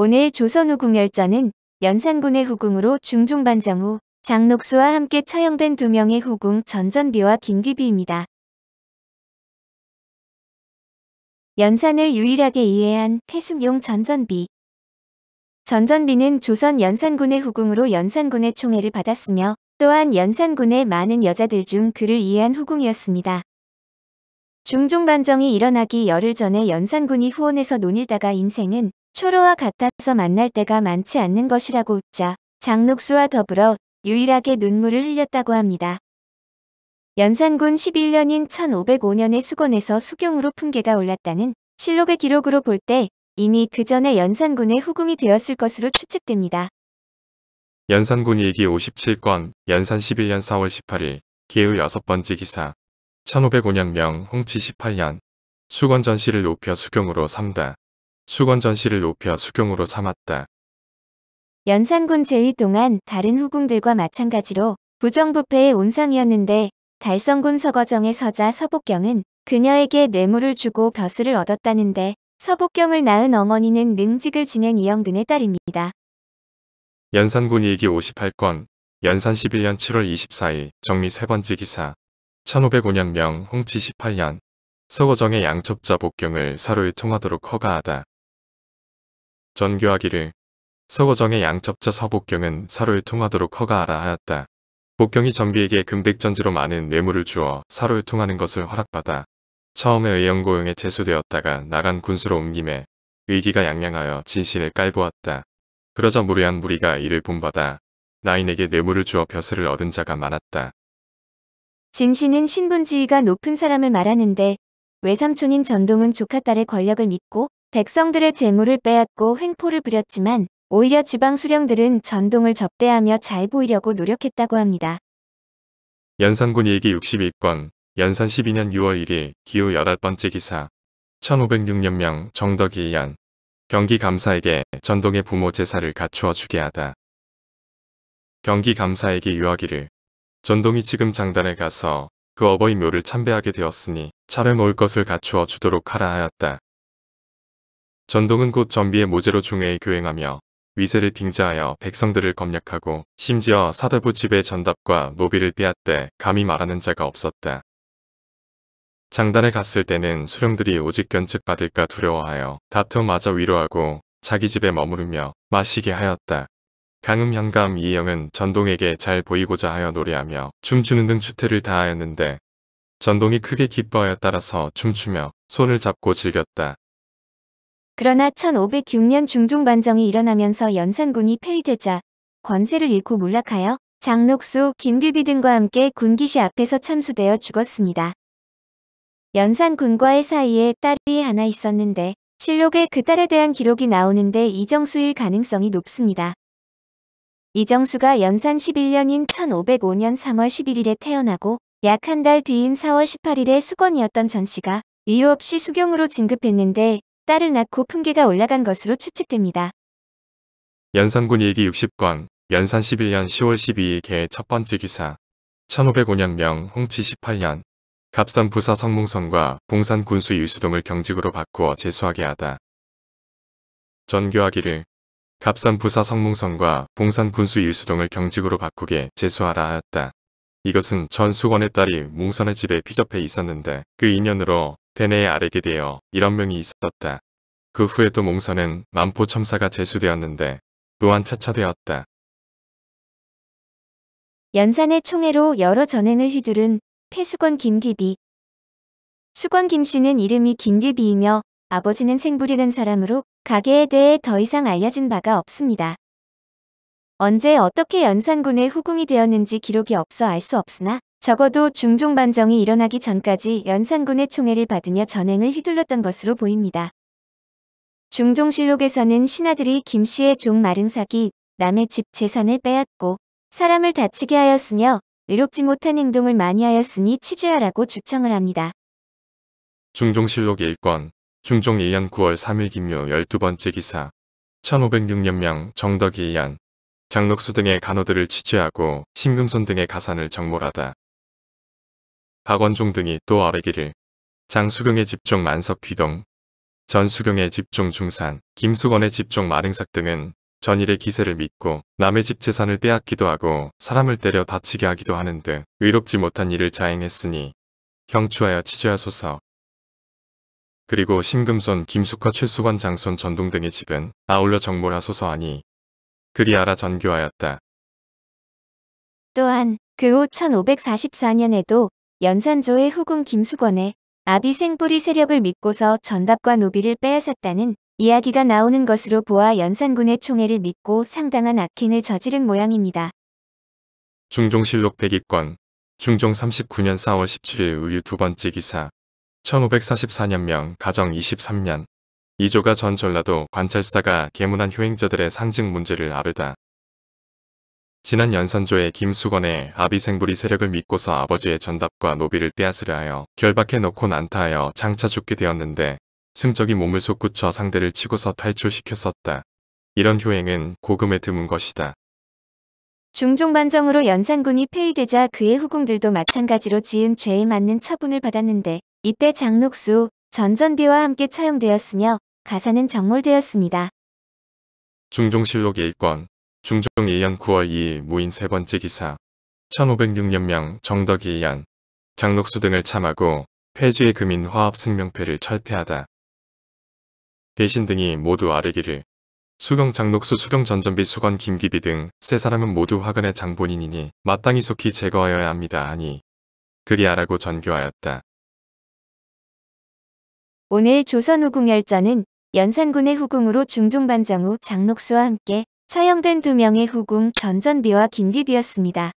오늘 조선후궁열전은 연산군의 후궁으로 중종반정 후 장녹수와 함께 처형된 2명의 후궁 전전비와 김귀비입니다. 연산을 유일하게 이해한 패숙용 전전비. 전전비는 조선 연산군의 후궁으로 연산군의 총애를 받았으며 또한 연산군의 많은 여자들 중 그를 이해한 후궁이었습니다. 중종반정이 일어나기 열흘 전에 연산군이 후원에서 논일다가 인생은 초로와 같아서 만날 때가 많지 않는 것이라고 웃자 장녹수와 더불어 유일하게 눈물을 흘렸다고 합니다. 연산군 11년인 1505년에 수건에서 수경으로 품계가 올랐다는 실록의 기록으로 볼 때 이미 그 전에 연산군의 후궁이 되었을 것으로 추측됩니다. 연산군 일기 57권, 연산 11년 4월 18일, 기의 6번째 기사, 1505년 명 홍치 18년, 수건 전씨를 높여 수경으로 삼다. 수건 전씨를 높여 수경으로 삼았다. 연산군 제위 동안 다른 후궁들과 마찬가지로 부정부패의 온상이었는데 달성군 서거정의 서자 서복경은 그녀에게 뇌물을 주고 벼슬을 얻었다는데 서복경을 낳은 어머니는 능직을 지낸 이영근의 딸입니다. 연산군 일기 58권, 연산 11년 7월 24일, 정리 3번째 기사, 1505년 명 홍치 18년, 서거정의 양첩자 복경을 서로에 통하도록 허가하다. 전교하기를 서거정의 양첩자 서복경은 서로에 통하도록 허가하라 하였다. 복경이 전비에게 금백전지로 많은 뇌물을 주어 서로에 통하는 것을 허락받아 처음에 의영고용에 제수되었다가 나간 군수로 옮김에 의기가 양양하여 진실을 깔보았다. 그러자 무례한 무리가 이를 본받아 나인에게 뇌물을 주어 벼슬을 얻은 자가 많았다. 진씨는 신분지위가 높은 사람을 말하는데 외삼촌인 전동은 조카딸의 권력을 믿고 백성들의 재물을 빼앗고 횡포를 부렸지만 오히려 지방 수령들은 전동을 접대하며 잘 보이려고 노력했다고 합니다. 연산군 일기 61권, 연산 12년 6월 1일, 기후 8번째 기사, 1506년 명 정덕 1년, 경기감사에게 전동의 부모 제사를 갖추어 주게 하다. 경기감사에게 유하기를 전동이 지금 장단에 가서 그 어버이 묘를 참배하게 되었으니 차려 놓을 것을 갖추어 주도록 하라 하였다. 전동은 곧 전비의 모제로 중회에 교행하며 위세를 빙자하여 백성들을 검략하고 심지어 사대부 집의 전답과 노비를 빼앗되 감히 말하는 자가 없었다. 장단에 갔을 때는 수령들이 오직 견책받을까 두려워하여 다툼마저 위로하고 자기 집에 머무르며 마시게 하였다. 강음 현감 이영은 전동에게 잘 보이고자 하여 노래하며 춤추는 등 추태를 다하였는데 전동이 크게 기뻐하여 따라서 춤추며 손을 잡고 즐겼다. 그러나 1506년 중종반정이 일어나면서 연산군이 폐위되자 권세를 잃고 몰락하여 장녹수, 김귀비 등과 함께 군기시 앞에서 참수되어 죽었습니다. 연산군과의 사이에 딸이 하나 있었는데 실록에 그 딸에 대한 기록이 나오는데 이정수일 가능성이 높습니다. 이정수가 연산 11년인 1505년 3월 11일에 태어나고 약 한 달 뒤인 4월 18일에 수건이었던 전씨가 이유 없이 수경으로 진급했는데 딸을 낳고 품계가 올라간 것으로 추측됩니다. 연산군 일기 60권, 연산 11년 10월 12일 개의 첫 번째 기사, 1505년 명 홍치 18년, 갑산 부사 성몽선과 봉산 군수 유수동을 경직으로 바꾸어 제수하게 하다. 전교하기를 갑산 부사 성몽선과 봉산 군수 유수동을 경직으로 바꾸게 제수하라 하였다. 이것은 전 수건의 딸이 몽선의 집에 피접해 있었는데 그 인연으로 대내에 아래게 되어 이런 명이 있었다. 그 후에도 몽선은 만포첨사가 제수되었는데 또한 차차되었다. 연산의 총애로 여러 전행을 휘두른 패수건 김귀비. 수건 김씨는 이름이 김귀비이며 아버지는 생부리는 사람으로 가계에 대해 더 이상 알려진 바가 없습니다. 언제 어떻게 연산군의 후궁이 되었는지 기록이 없어 알 수 없으나 적어도 중종반정이 일어나기 전까지 연산군의 총애를 받으며 전행을 휘둘렀던 것으로 보입니다. 중종실록에서는 신하들이 김씨의 종 마릉삭이 남의 집 재산을 빼앗고 사람을 다치게 하였으며 의롭지 못한 행동을 많이 하였으니 치죄하라고 주청을 합니다. 중종실록 1권, 중종 1년 9월 3일 김묘 12번째 기사, 1506년 명 정덕 1년, 장녹수 등의 간호들을 치죄하고 심금손 등의 가산을 정몰하다. 박원종 등이 또 아뢰기를 장수경의 집종 만석 귀동, 전수경의 집종 중산, 김수건의 집종 마릉삭 등은 전일의 기세를 믿고 남의 집 재산을 빼앗기도 하고 사람을 때려 다치게 하기도 하는 등 의롭지 못한 일을 자행했으니 형추하여 치죄하소서. 그리고 심금손 김숙화 최수건 장손 전동 등의 집은 아울러 정몰하소서 하니 그리하라 전교하였다. 또한 그 후 1544년에도 연산조의 후궁 김수건의 아비 생뿌리 세력을 믿고서 전답과 노비를 빼앗았다는 이야기가 나오는 것으로 보아 연산군의 총애를 믿고 상당한 악행을 저지른 모양입니다. 중종실록 102권 중종 39년 4월 17일 의류 두 번째 기사 1544년명 가정 23년 이조가 전 전라도 관찰사가 계문한 효행자들의 상징 문제를 아르다. 지난 연산조의 김수건의 아비생부리 세력을 믿고서 아버지의 전답과 노비를 빼앗으려 하여 결박해 놓고 난타하여 장차 죽게 되었는데 승적이 몸을 솟구쳐 상대를 치고서 탈출시켰었다. 이런 효행은 고금에 드문 것이다. 중종반정으로 연산군이 폐위되자 그의 후궁들도 마찬가지로 지은 죄에 맞는 처분을 받았는데 이때 장녹수, 전전비와 함께 처형되었으며 가사는 정몰되었습니다. 중종실록 1권 중종 1년 9월 2일 무인 세 번째 기사 1506년명 정덕 1년 장녹수 등을 참하고 폐주의 금인 화합 승명패를 철폐하다. 대신 등이 모두 아르기를 수경 장녹수 수경 전전비 수건 김기비 등 세 사람은 모두 화근의 장본인이니 마땅히 속히 제거하여야 합니다 하니 그리하라고 전교하였다. 오늘 조선 후궁열전은 연산군의 후궁으로 중종반정 후 장녹수와 함께 처형된 2명의 후궁 전전비와 김기비였습니다.